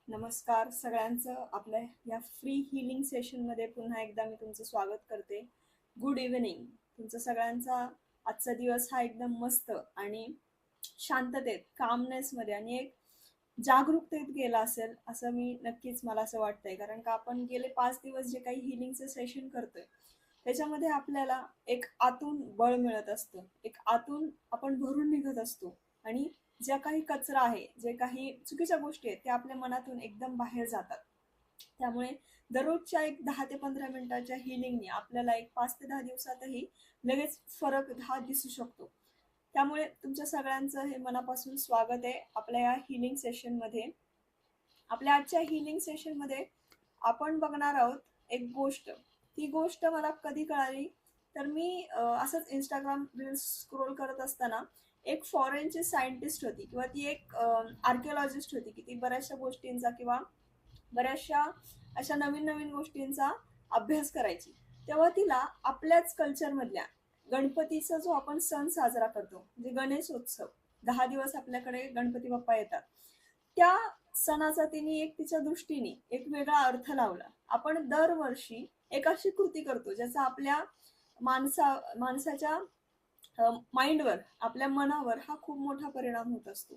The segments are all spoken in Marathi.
नमस्कार सगळ्यांचं आपल्या या फ्री हिलिंग सेशनमध्ये पुन्हा एकदा मी तुमचं स्वागत करते. Good evening. तुमचा सगळ्यांचा आजचा दिवस हा एकदम मस्त आणि शांततेत, कामनेसमध्ये आणि एक जागरूकतेत गेला असेल असं मी नक्कीच मला असं वाटतंय. कारण का आपण गेले 5 दिवस जे काही हिलिंगचं सेशन करतोय त्याच्यामध्ये आपल्याला एक आतून बळ मिळत असतं, एक आतून आपण भरून निघत असतो आणि ज्या काही कचरा आहे, जे काही चुकीच्या गोष्टी आहेत त्या आपल्या मनातून एकदम बाहेर जातात. त्यामुळे दररोजच्या एक 10 ते 15 मिनिटाच्या हिलिंगने आपल्याला एक 5 ते 10 दिवसातही लगेच फरक हा दिसू शकतो. त्यामुळे तुमच्या सगळ्यांचं हे मनापासून स्वागत आहे आपल्या या हिलिंग सेशनमध्ये. आपल्या आजच्या हिलिंग सेशनमध्ये आपण बघणार आहोत एक गोष्ट. ती गोष्ट मला कधी कळाली तर मी असंच इंस्टाग्राम रील्स स्क्रोल करत असताना एक फॉरेनची सायंटिस्ट होती किंवा ती एक आर्किओलॉजिस्ट होती की ती बऱ्याचशा गोष्टींचा किंवा बऱ्याचशा अशा नवीन नवीन गोष्टींचा अभ्यास करायची. तेव्हा तिला आपल्याच कल्चरमधल्या गणपतीचा जो आपण सण साजरा करतो म्हणजे गणेशोत्सव, 10 दिवस आपल्याकडे गणपती बाप्पा येतात, त्या सणाचा तिने एक तिच्या दृष्टीने एक वेगळा अर्थ लावला. आपण दरवर्षी एक अशी कृती करतो ज्याचा आपल्या माणसाच्या माइंडवर, आपल्या मनावर हा खूप मोठा परिणाम होत असतो.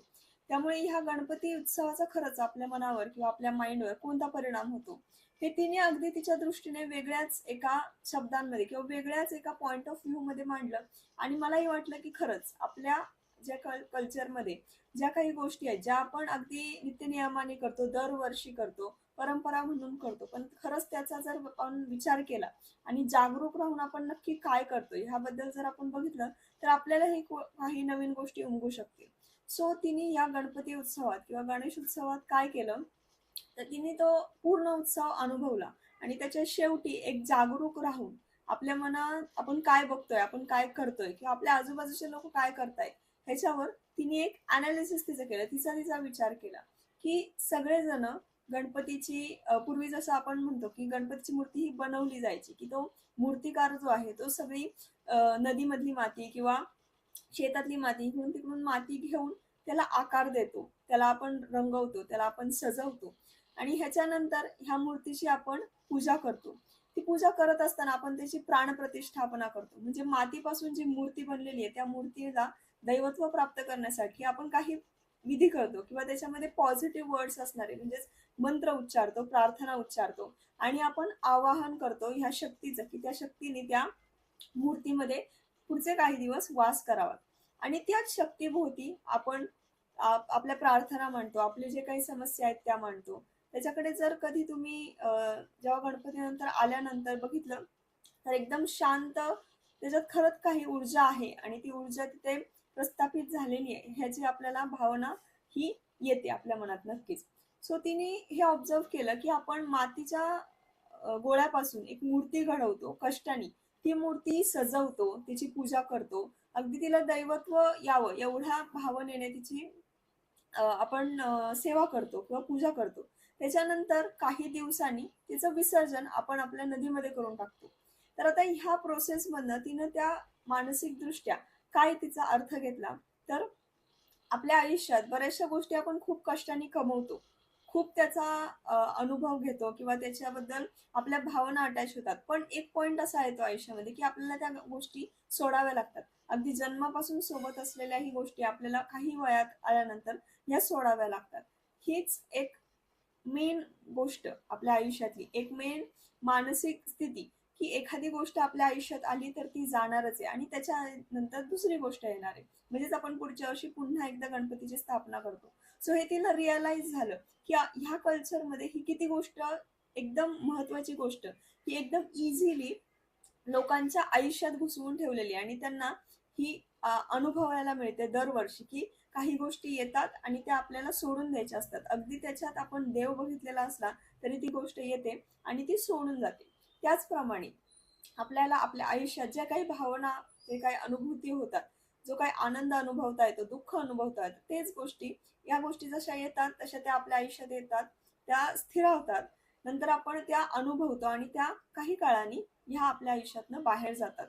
त्यामुळे ह्या गणपती उत्सवाचा खरंच आपल्या मनावर किंवा आपल्या माइंडवर कोणता परिणाम होतो हे तिने अगदी तिच्या दृष्टीने वेगळ्याच एका शब्दांमध्ये किंवा वेगळ्याच एका पॉइंट ऑफ व्ह्यू मध्ये मांडलं. आणि मलाही वाटलं की खरंच आपल्या ज्या कल्चरमध्ये ज्या काही गोष्टी आहेत ज्या आपण अगदी नित्यनियमाने करतो, दरवर्षी करतो, परंपरा म्हणून करतो, पण खरंच त्याचा जर आपण विचार केला आणि जागरूक राहून आपण नक्की काय करतोय ह्याबद्दल जर आपण बघितलं तर आपल्यालाही काही नवीन गोष्टी उमगू शकतील. सो तिने या गणपती उत्सवात किंवा गणेश उत्सवात काय केलं तर तिने तो पूर्ण उत्सव अनुभवला आणि त्याच्या शेवटी एक जागरूक राहून आपल्या मनात आपण काय बघतोय, आपण काय करतोय किंवा आपल्या आजूबाजूचे लोक काय करतायत ह्याच्यावर तिने एक अनालिसिस तिचं केलं. तिचा विचार केला की सगळेजण गणपतीची पूर्वी जसं आपण म्हणतो की गणपतीची मूर्ती ही बनवली जायची की तो मूर्तिकार जो आहे तो सगळी नदीमधली माती किंवा शेतातली माती इकडून तिकडून माती घेऊन त्याला आकार देतो, त्याला आपण रंगवतो, त्याला आपण सजवतो आणि ह्याच्यानंतर ह्या मूर्तीची आपण पूजा करतो. ती पूजा करत असताना आपण त्याची प्राणप्रतिष्ठापना करतो. म्हणजे मातीपासून जी मूर्ती बनलेली आहे त्या मूर्तीला दैवत्व प्राप्त करण्यासाठी आपण काही विधी करतो किंवा त्याच्यामध्ये पॉझिटिव्ह वर्ड्स असणारे म्हणजेच मंत्र उच्चारतो, प्रार्थना उच्चारतो आणि आपण आवाहन करतो ह्या शक्तीचं की त्या शक्तीने त्या मूर्तीमध्ये पुढचे काही दिवस वास करावा. आणि त्याच शक्तीभोवती आपण आपल्या प्रार्थना मांडतो, आपले जे काही समस्या आहेत त्या मांडतो. त्याच्याकडे जर कधी तुम्ही जेव्हा गणपतीनंतर आल्यानंतर बघितलं तर एकदम शांत त्याच्यात खरंच काही ऊर्जा आहे आणि ती ऊर्जा तिथे प्रस्थापित झालेली आहे ह्याची आपल्याला भावना ही येते आपल्या मनात नक्कीच. सो तिने हे ऑब्झर्व केलं की आपण मातीच्या गोळ्यापासून एक मूर्ती घडवतो कष्टाने, ती मूर्ती सजवतो, तिची पूजा करतो, अगदी तिला दैवत्व यावं एवढ्या भावनेने तिची आपण सेवा करतो किंवा पूजा करतो. त्याच्यानंतर काही दिवसांनी तिचं विसर्जन आपण आपल्या नदीमध्ये करून टाकतो. तर आता ह्या प्रोसेसमधनं तिनं त्या मानसिक दृष्ट्या काय तिचा अर्थ घेतला तर आपल्या आयुष्यात बऱ्याचशा गोष्टी आपण खूप कष्टाने कमवतो, खूप त्याचा अनुभव घेतो किंवा त्याच्याबद्दल आपल्या भावना अटॅच होतात. पण एक पॉइंट असा येतो आयुष्यामध्ये की आपल्याला त्या गोष्टी सोडाव्या लागतात. अगदी जन्मापासून सोबत असलेल्याही गोष्टी आपल्याला काही वयात आल्यानंतर ह्या सोडाव्या लागतात. हीच एक मेन गोष्ट आपल्या आयुष्यातली, एक मेन मानसिक स्थिती की एखादी गोष्ट आपल्या आयुष्यात आली तर ती जाणारच आहे आणि त्याच्यानंतर दुसरी गोष्ट येणार आहे. म्हणजेच आपण पुढच्या वर्षी पुन्हा एकदा गणपतीची स्थापना करतो. सो हे तिला रिअलाइज झालं की ह्या कल्चरमध्ये ही किती गोष्ट एकदम महत्वाची गोष्ट ही एकदम इझिली लोकांच्या आयुष्यात घुसवून ठेवलेली आणि त्यांना ही अनुभवायला मिळते दरवर्षी की काही गोष्टी येतात आणि त्या आपल्याला सोडून द्यायच्या असतात. अगदी त्याच्यात आपण देव बघितलेला असला तरी ती गोष्ट येते आणि ती सोडून जाते. त्याचप्रमाणे आपल्याला आपल्या आयुष्यात ज्या काही भावना, जे काही अनुभूती होतात, जो काही आनंद अनुभवता येतो, दुःख अनुभवता येतं, तेच गोष्टी या गोष्टी जशा येतात तशा त्या आपल्या आयुष्यात येतात, त्या स्थिरावतात. नंतर आपण त्या अनुभवतो आणि त्या काही काळाने ह्या आपल्या आयुष्यातनं बाहेर जातात.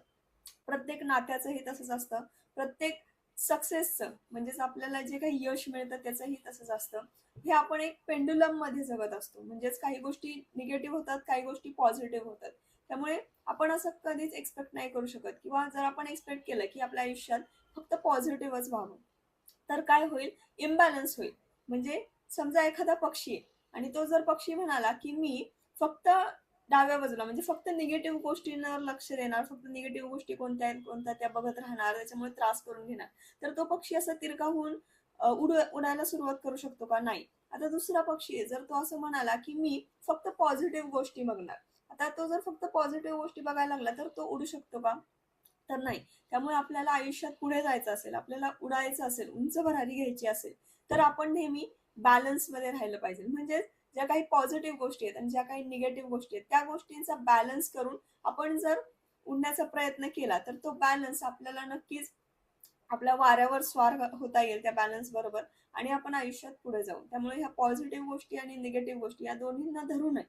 प्रत्येक नात्याचं हे तसंच असतं. प्रत्येक सक्सेसचं म्हणजेच आपल्याला जे काही यश मिळतं त्याचंही तसंच असतं. हे आपण एक पेंडुलम मध्ये जगत असतो, म्हणजेच काही गोष्टी निगेटिव्ह होतात, काही गोष्टी पॉझिटिव्ह होतात. त्यामुळे आपण असं कधीच एक्सपेक्ट नाही करू शकत, किंवा जर आपण एक्सपेक्ट केलं की आपल्या आयुष्यात फक्त पॉझिटिव्हच व्हावं, तर काय होईल, इम्बॅलन्स होईल. म्हणजे समजा एखादा पक्षी आहे आणि तो जर पक्षी म्हणाला की मी फक्त डाव्या बाजूला, म्हणजे फक्त निगेटिव्ह गोष्टींवर लक्ष देणार, फक्त निगेटिव्ह गोष्टी कोणत्या आहेत कोणत्या त्या बघत राहणार, त्याच्यामुळे त्रास करून घेणार, तर तो पक्षी असा तिरका होऊन उडायला सुरुवात करू शकतो का? नाही. आता दुसरा पक्षी आहे, जर तो असं म्हणाला की मी फक्त पॉझिटिव्ह गोष्टी बघणार, आता तो जर फक्त पॉझिटिव्ह गोष्टी बघायला लागला तर तो उडू शकतो का? तर नाही. त्यामुळे आपल्याला आयुष्यात पुढे जायचं असेल, आपल्याला उडायचं असेल, उंच भरारी घ्यायची असेल, तर आपण नेहमी बॅलन्स मध्ये राहिलं पाहिजे. म्हणजे ज्या काही पॉझिटिव्ह गोष्टी आहेत आणि ज्या काही निगेटिव्ह गोष्टी आहेत त्या गोष्टींचा बॅलन्स करून आपण जर उडण्याचा प्रयत्न केला तर तो बॅलन्स आपल्याला नक्कीच आपल्या वाऱ्यावर स्वार होता येईल त्या बॅलन्स बरोबर, आणि आपण आयुष्यात पुढे जाऊ. त्यामुळे ह्या पॉझिटिव्ह गोष्टी आणि निगेटिव्ह गोष्टी या दोन्हींना धरू नये.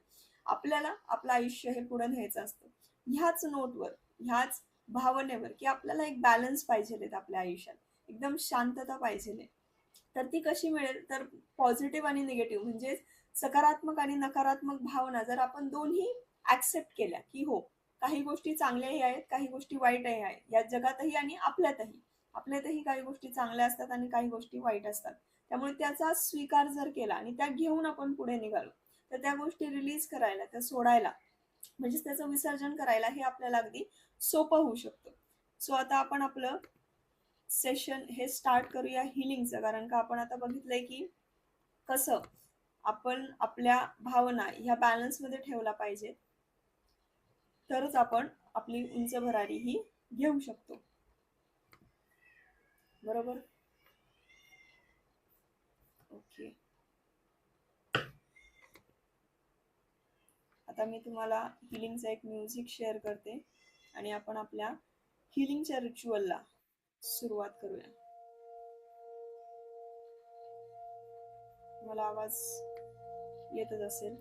आपल्याला आपलं आयुष्य हे पुढे न्यायचं असतं. ह्याच नोटवर, ह्याच भावनेवर की आपल्याला एक बॅलन्स पाहिजे आपल्या आयुष्यात, एकदम शांतता पाहिजे. तर ती कशी मिळेल, तर पॉझिटिव्ह आणि निगेटिव्ह म्हणजे सकारात्मक आणि नकारात्मक भावना जर आपण दोन्ही ऍक्सेप्ट केल्या की हो, काही गोष्टी चांगल्याही आहेत, काही गोष्टी वाईटही आहेत या जगातही आणि आपल्यातही काही गोष्टी चांगल्या असतात आणि काही गोष्टी वाईट असतात. त्यामुळे त्याचा स्वीकार जर केला आणि त्या घेऊन आपण पुढे निघालो, तर त्या गोष्टी रिलीज करायला, त्या सोडायला, म्हणजेच त्याचं विसर्जन करायला हे आपल्याला अगदी सोपं होऊ शकतं. सो आता आपण आपलं सेशन हे स्टार्ट करूया हिलिंगचं, कारण का आपण आता बघितलंय की कसं आपण आपल्या भावना ह्या बॅलन्स मध्ये ठेवला पाहिजे, तरच आपण आपली उंच भरारी ही घेऊ शकतो. बरोबर? ओके. आता मी तुम्हाला हिलिंगचं एक म्युझिक शेअर करते आणि आपण आपल्या हिलिंगच्या रिच्युअलला सुरुवात करूया. मला आवाज येतच असेल.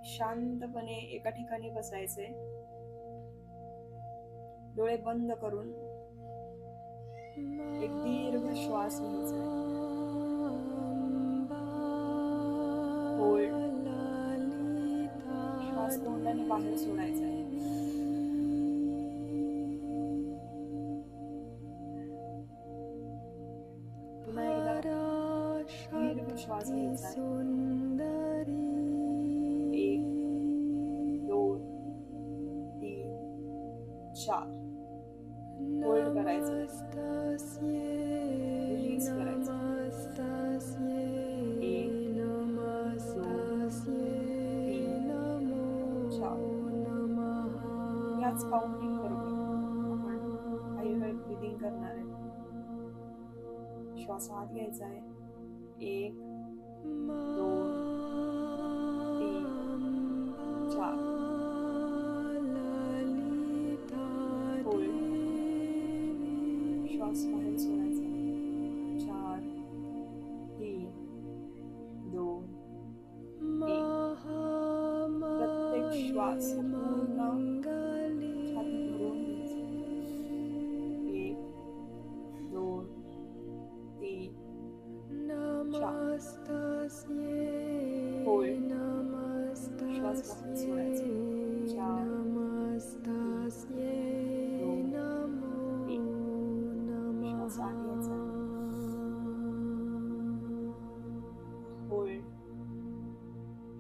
शांतपणे एका ठिकाणी बसायचे, डोळे बंद करून एक दीर्घ श्वास घ्यायचा, होल्ड, श्वास तोंडाने बाहेर सोडायचा आहे. पुन्हा एकदा दीर्घ श्वास घ्यायचा आहे. 1 2 3 4, होल्ड करायचं, रिलीज करायचं. 1 2 3 4. याच काउंटिंग बरोबर आपण काही वेळ ब्रीदिंग करणार आहे. श्वास आत घ्यायचा आहे. 1 2 3 4, होल्ड, श्वास बाहेर सोडायचा. 4 3 2 1. प्रत्येक श्वास पूर्ण छाती भरून घ्यायचा. 1 2 3 4, होल्ड, श्वास बाहेर सोडायचा. 4 3 2 1. श्वास आत घ्यायचा, होल्ड,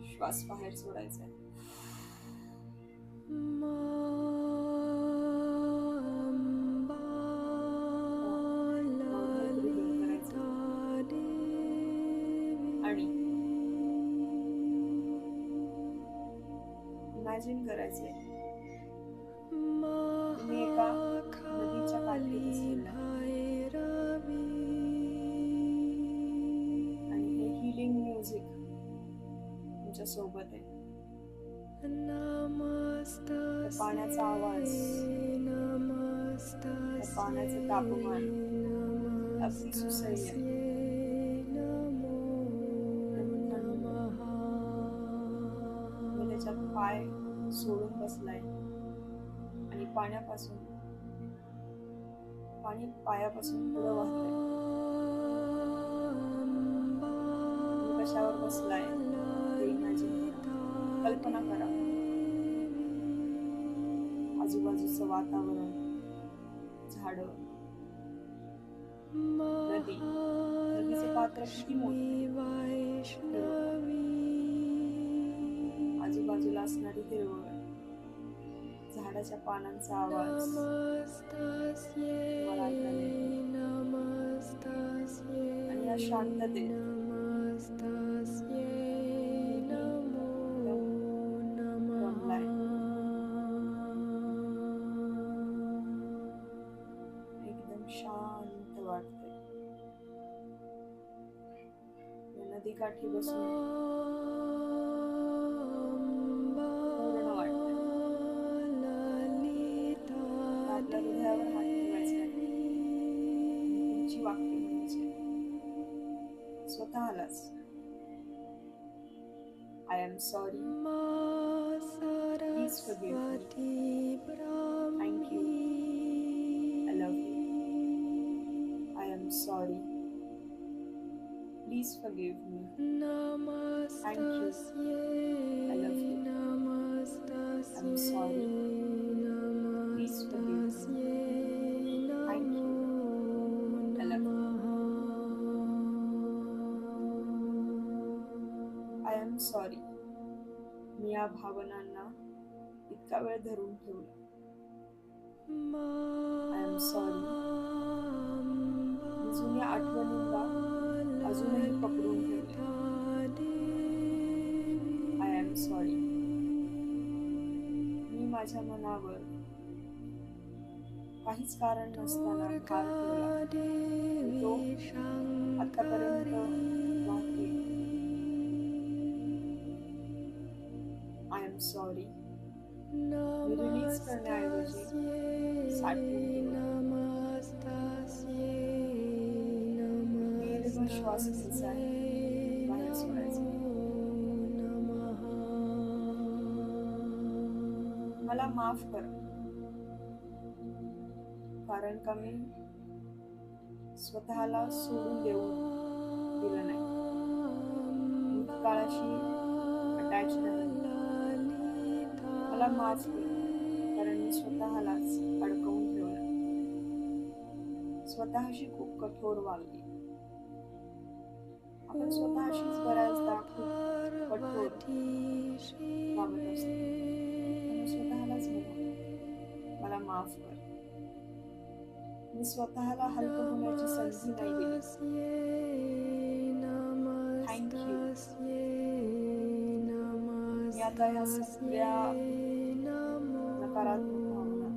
श्वास बाहेर सोडायचा. नॉर्मल ब्रीदिंग करायचं आणि इमॅजिन करायचंय तुम्ही एका नदीच्या काठी बसलेला आणि हे हिलिंग म्युझिक तुमच्या सोबत आहे. त्या पाण्याचा आवाज, त्या पाण्याचं तापमान अगदी सुसह्य, त्याच्यात पाय सोडून बसलाय. आणि पाणी पायापासून पुढे वाहतंय. तुम्ही कशावर बसलाय ते इमॅजिन करा, कल्पना करा. आजूबाजूचं वातावरण, झाड, नदीचे पात्र किती मोठे, आजूबाजूला असणारी हिरवळ, झाडाच्या पानांचा आवाज तुम्हाला ऐकायला येतो. आणि या शांततेत रमलाय. एकदम शांत वाटतंय. या नदीकाठी बसून पूर्ण वाटतंय. आपल्या हृदयावर हात ठेवायचा आहे. पुढची वाक्य म्हणायची स्वतःलाच. I am sorry, please forgive me, thank you, I love you. I am sorry, please forgive me, thank you, I love you. I am sorry, please forgive me, thank you, I love you. I am sorry, मी या भावनांना इतका वेळ धरून ठेवला. आय एम सॉरी, मी जुन्या आठवणींना अजूनही पकडून ठेवले. आय एम सॉरी, मी माझ्या मनावर काहीच कारण नसताना भार ठेवला. तो आतापर्यंत वाहतोय. आय एम सॉरी, मी रिलीज करण्याऐवजी साठवून ठेवलं. दीर्घ श्वास घ्यायचा आहे, बाहेर सोडायचा. मला माफ कर, कारण का मी स्वतःला सोडून दिलं नाही. भूतकाळाशी अटॅच नाही. मला माफ कर, कारण मी स्वतःलाच अडकवून ठेवलं. स्वतःशी खूप कठोर वागली. आपण स्वतःशीच बऱ्याचदा खूप कठोर वागत असतो. स्वतःलाच म्हणू, मला माफ कर. मी स्वतःला हलकं होण्याची संधी नाही दिली. Thank you. मी आता या सगळ्या नकारात्मक भावना,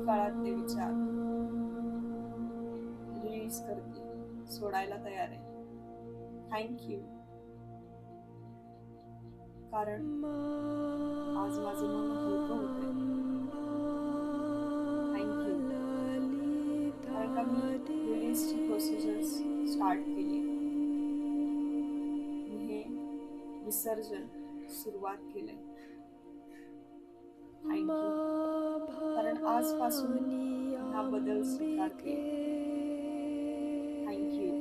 काळातले विचार रिलीज करते, सोडायला तयार आहे. थँक यू, कारण आज माझं मन हलकं होतंय. थँक यू, कारण का मी रिलीजची प्रोसिजर्स स्टार्ट केली. मी हे विसर्जन सुरुवात केलंय. थँक यू, कारण आजपासून हा बदल स्वीकारते. थँक यू,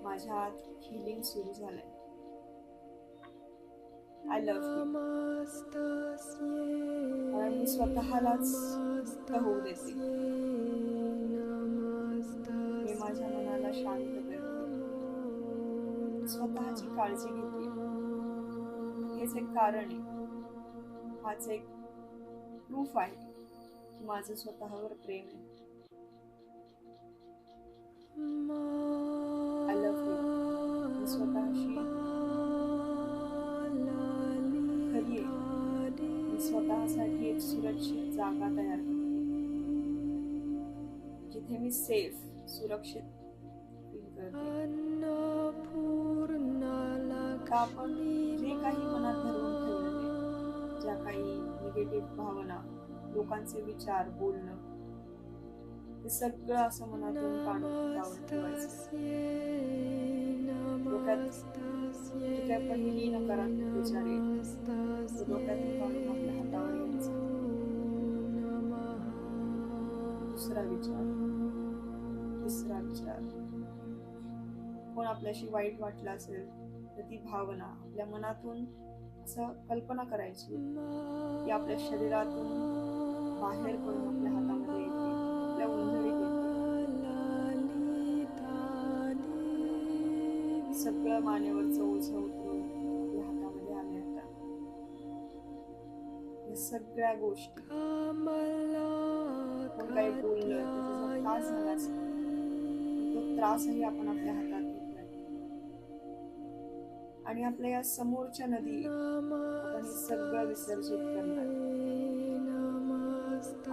माझ्या आत हिलिंग सुरू झालंय. आय लव्ह यू, कारण मी स्वतःलाच मुक्त होऊ देते. मी माझ्या मनाला शांत करते. स्वतःची काळजी घेते. हेच एक कारण आहे, हाच एक प्रूफ आहे की माझं स्वतःवर प्रेम आहे. आय लव्ह यू, मी स्वतःशी खरी आहे. मी स्वतःसाठी एक सुरक्षित जागा तयार करते, जिथे मी सेफ, सुरक्षित फील करते. का आपण जे काही मनात धरून ठेवलेले, ज्या काही निगेटिव्ह भावना, लोकांचे विचार, बोलणं, हे सगळं असं मनातून काढून टाकून ठेवायचं. डोक्यात जे काही पहिली नकारात्मक विचार येईल, डोक्यातून काढून आपल्या हातावर घ्यायचं. दुसरा विचार, तिसरा विचार. कोण आपल्याशी वाईट वाटलं असेल तर ती भावना आपल्या मनातून असं कल्पना करायची ती आपल्या शरीरातून बाहेर पडून आपल्या हातामध्ये येते, आपल्या उंजळीत येते. सगळं मानेवरचं ओझं उतरून आपल्या हातामध्ये आले. आता या सगळ्या गोष्टी, कोण काही बोललं त्याचा जर त्रास झाला असेल तो त्रासही आपण आपल्या हातात घेतलाय आणि आपल्या या समोरच्या नदी आपण हे सगळं विसर्जित करणार.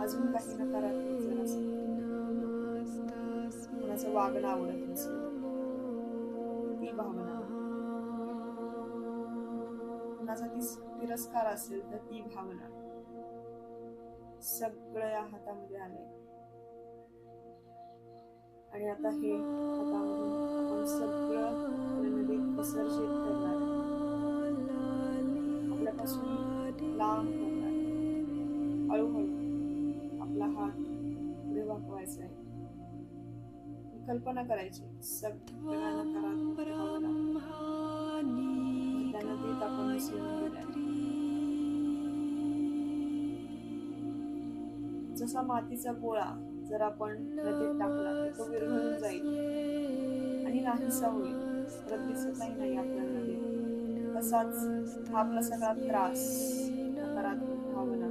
अजून काही नकारात्मक जर असेल, कोणाचं वागणं आवडत नसेल ती भावना, कोणाचा तिरस्कार असेल तर ती भावना, सगळं या हातामध्ये आले. आणि आता हे हातामधून आपण सगळं नदीत विसर्जित करणार, आपल्यापासून लांब करणार. हळूहळू आपला हात पुढे वाकवायचा आहे. कल्पना करायची सगळ्या नकारात्मक भावना त्या नदीत आपण विसरून गेल्या. जसा मातीचा गोळा जर आपण नदीत टाकला तर तो विरघळून जाईल आणि नाहीसा होईल, परत दिसतही नाही आपल्याला नदीत. तसाच हा आपला सगळा त्रास, नकारात्मक भावना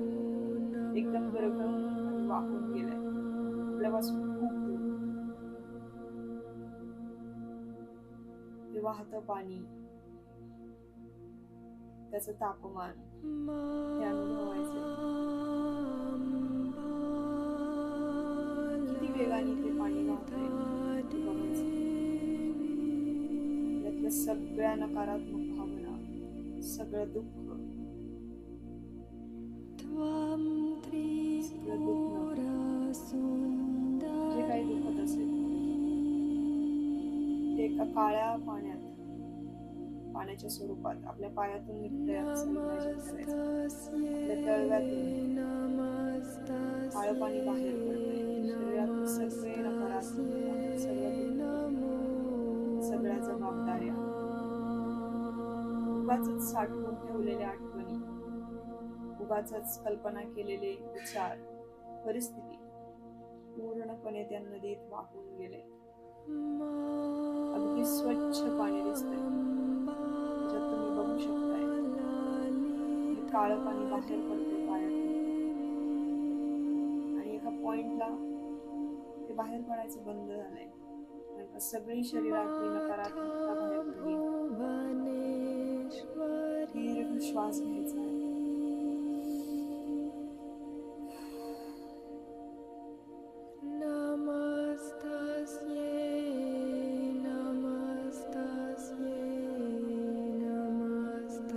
एकदम विरघळून आणि वाहून गेलाय आपल्यापासून खूप दूर. ते वाहतं पाणी, त्याचं तापमान हे अनुभवायचे. किती वेगाने ते पाणी वाहतंय बघायचं. त्यातल्या सगळ्या नकारात्मक भावना, सगळं दुःख, सगळं दुःख जे काही दुखत असेल ते एका काळ्या पाण्याच्या स्वरूपात आपल्या पायातून निघतंय असं इमॅजिन करायचं. आपल्या तळव्यातून काळं पाणी बाहेर पडतंय. शरीरातून सगळे नकारात्मक, सगळ्या जबाबदाऱ्या, उगाचच साठवून ठेवलेल्या आठवणी, उगाचच कल्पना केलेले विचार, परिस्थिती पूर्णपणे त्या नदीत वाहून गेले. अगदी स्वच्छ पाणी दिसतंय, ज्यात तुम्ही बघू शकताय हे काळं पाणी बाहेर पडतंय पायातून आणि एका पॉइंटला ते बाहेर पडायचं बंद झालंय. सगळी शरीरातली नकारात्मकता बाहेर पडली. दीर्घ श्वास घ्यायचा आहे.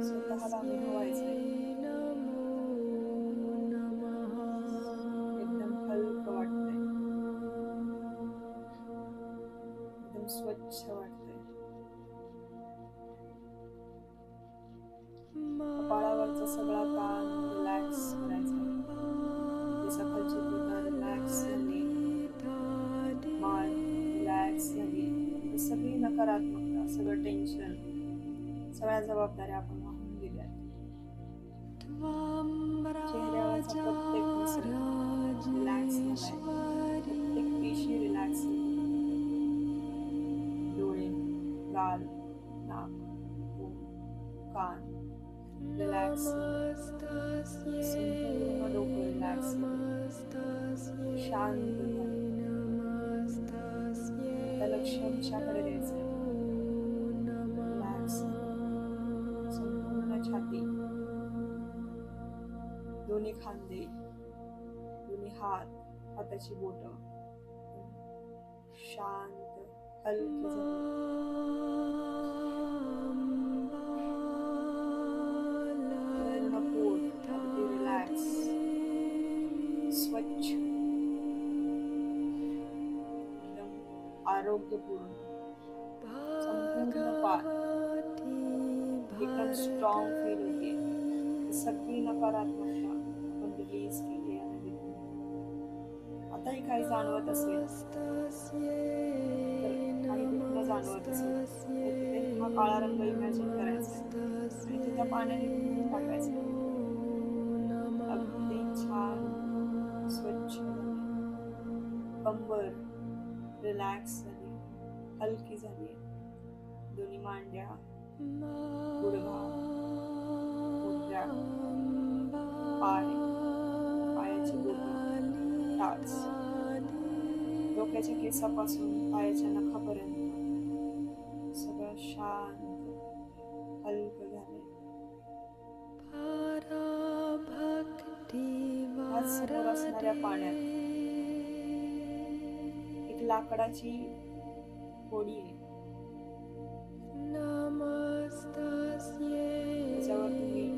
स्वतःला अनुभवायचंय एकदम हलकं वाटतंय, एकदम स्वच्छ वाटतंय. कपाळावरचा सगळा ताण रिलॅक्स करायचा. सकाळची त्वचा रिलॅक्स झाली, मान रिलॅक्स झाली. सगळी नकारात्मकता, सगळं टेन्शन, सगळ्या जबाबदाऱ्या आपण वाहून गेल्या. चेहऱ्यावरचा प्रत्येक मसल रिलॅक्स झालाय, प्रत्येक पेशी रिलॅक्स झाली. डोळे, गाल, नाक, कान रिलॅक्स, संपूर्ण डोकं रिलॅक्स, शांत झालं. आता लक्ष उंचाकडे द्यायचंय. रिलॅक्स, संपूर्ण छाती, दोन्ही खांदे, दोन्ही हात, हाताची बोटं शांत, हलकी झाली. रिलॅक्स, स्वच्छ, एकदम आरोग्यपूर्ण, संपूर्ण पाठ एकदम स्ट्रॉंग फील होते. सगळी नकारात्मकता आपण रिलीज केली आहे. आता आताही काही जाणवत असेल, तर काही दुखणं जाणवत असेल, तर तिथे हा काळा रंग इमॅजिन करायचा आहे आणि तो त्या पाण्याने धुवून टाकायचा आहे. अगदी छान स्वच्छ झाले, कंबर रिलॅक्स झाली, हलकी झाली, दोन्ही मांड्या, गुडघा, मुठ्या, पाय, पायाची बोटे, टाच, डोक्याच्या केसापासून पायाच्या नखापर्यंत सगळं शांत हलकं झाले. आज समोर असणाऱ्या पाण्यात एक लाकडाची होडी आहे, त्याच्यावर तुम्ही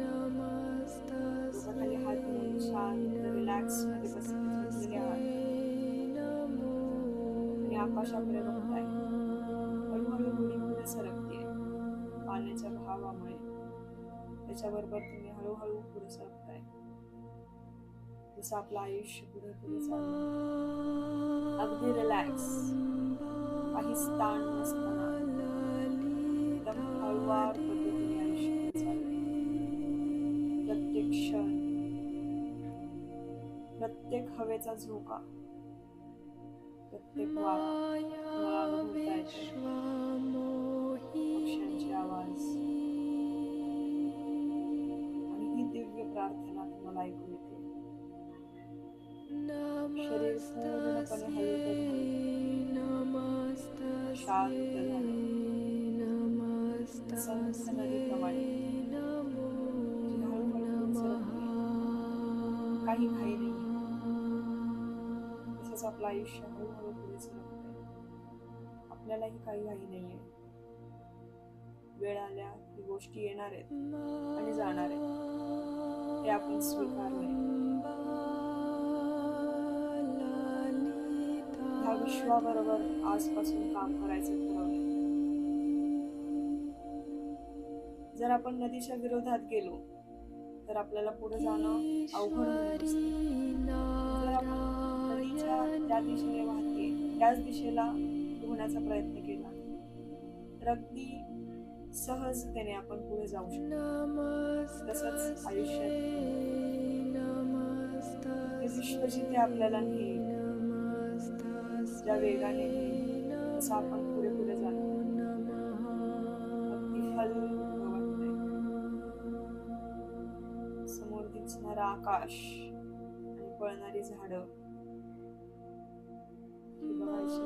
डोक्याखाली हात घेऊन शांत रिलॅक्स मध्ये बसलेले आहात आणि आकाशाकडे बघताय. हळूहळू होडी पुढे सरकते पाण्याच्या भावामुळे, त्याच्याबरोबर तुम्ही हळूहळू पुढे सरकताय. जसं आपलं आयुष्य पुढे पुढे चाललं, अगदी रिलॅक्स, काहीच ताण नसताना एकदम हळुवार पद्धतीने आयुष्य पुढे चाललंय. प्रत्येक क्षण, प्रत्येक हवेचा झोका, प्रत्येक वारा तुम्हाला अनुभवता येते. पक्ष्यांचे आवाज आणि ही दिव्य प्रार्थना तुम्हाला ऐकू येते. शरीर पूर्णपणे हलकं झाले, शांत झाले, संथ नदीप्रमाणे जी हळूहळू सरकते. काही घाई नाही, तसंच आपलं आयुष्य हळूहळू पुढे सरकते. आपल्यालाही काही घाई नाहीये. वेळ आल्या की गोष्टी येणार आहेत आणि जाणार आहेत, हे आपण स्वीकारलंय. ह्या विश्वाबरोबर आजपासून काम करायचं ठरवलंय. जर आपण नदीच्या विरोधात गेलो तर आपल्याला पुढे जाणं अवघड होऊन बसतं. जर आपण नदीच्या ज्या दिशेने वाहते त्याच दिशेला पोहण्याचा प्रयत्न केला तर अगदी सहजतेने आपण पुढे जाऊ शकतो. तसंच आयुष्यात हे विश्व जिथे आपल्याला नेईल, ज्या वेगाने नेईल, तसं आपण पुढे पुढे जातो. अगदी हलकं वाटतंय. समोर दिसणारं आकाश आणि पळणारी झाडं ही बघायची.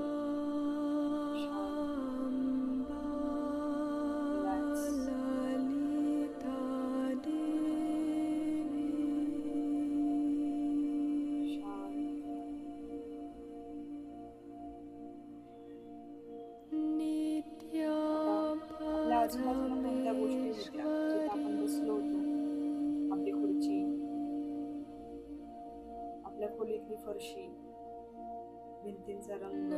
आजूबाजूला कोणत्या गोष्टी होत्या जिथे आपण बसलो होतो? आपली खुर्ची, आपल्या खोलीतली फरशी, भिंतींचा रंग,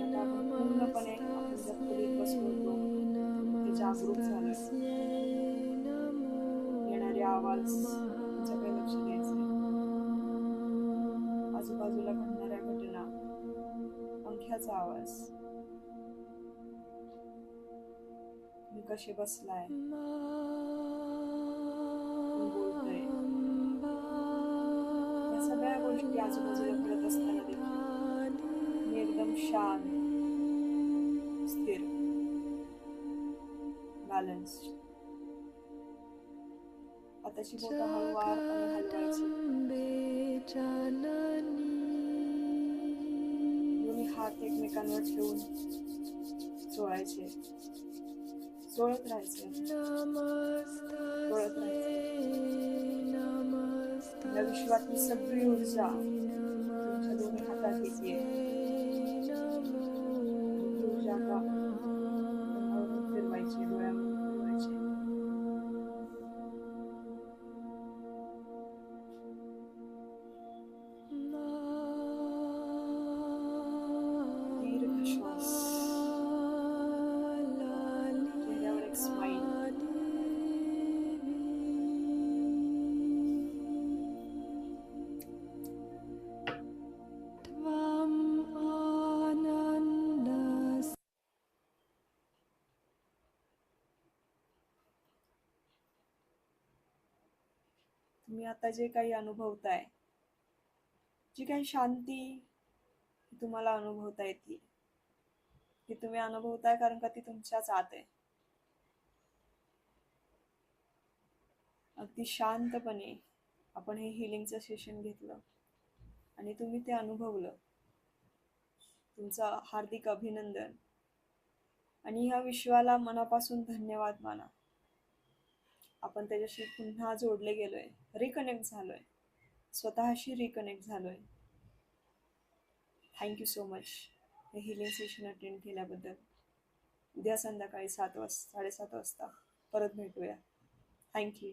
आता आपण पूर्णपणे आपण ज्या खोलीत बसलो होतो ते जागरूक झालोय. येणारे आवाज तुमच्याकडे लक्ष द्यायचंय. आजूबाजूला घडणाऱ्या घटना, पंख्याचा आवाज, मी कसे बसलाय, कोण बोलतय, या सगळ्या गोष्टी आजूबाजूला घडत असताना देखील मी एकदम शांत, स्थिर, बॅलन्स. हाताची बोटं हळूवारपणे हलवायची. दोन्ही हात एकमेकांवर ठेवून चोळायचे. चोळत राहायचे, चोळत राहायचे. या विश्वातली सगळी ऊर्जा तुमच्या दोन्ही हातात येते. ऊर्जा आता फिरवायची, डोळ्यामध्ये फिरवायची. दीर्घ श्वास, चेहऱ्यावर एक स्माईल. तुम्ही आता जे काही अनुभवताय, जी काही शांती तुम्हाला अनुभवता येते, ती तुम्ही अनुभवताय कारण का ती तुमच्याच आत आहे. अगदी शांतपणे आपण हे हिलिंगचं सेशन घेतलं आणि तुम्ही ते अनुभवलं. तुमचं हार्दिक अभिनंदन. आणि ह्या विश्वाला मनापासून धन्यवाद माना. आपण त्याच्याशी पुन्हा जोडले गेलोय, रिकनेक्ट झालोय, स्वतःशी रिकनेक्ट झालोय. थँक्यू सो मच हे हिलिंग सेशन अटेंड केल्याबद्दल. उद्या संध्याकाळी 7 वाजता 7:30 वाजता परत भेटूया. थँक्यू.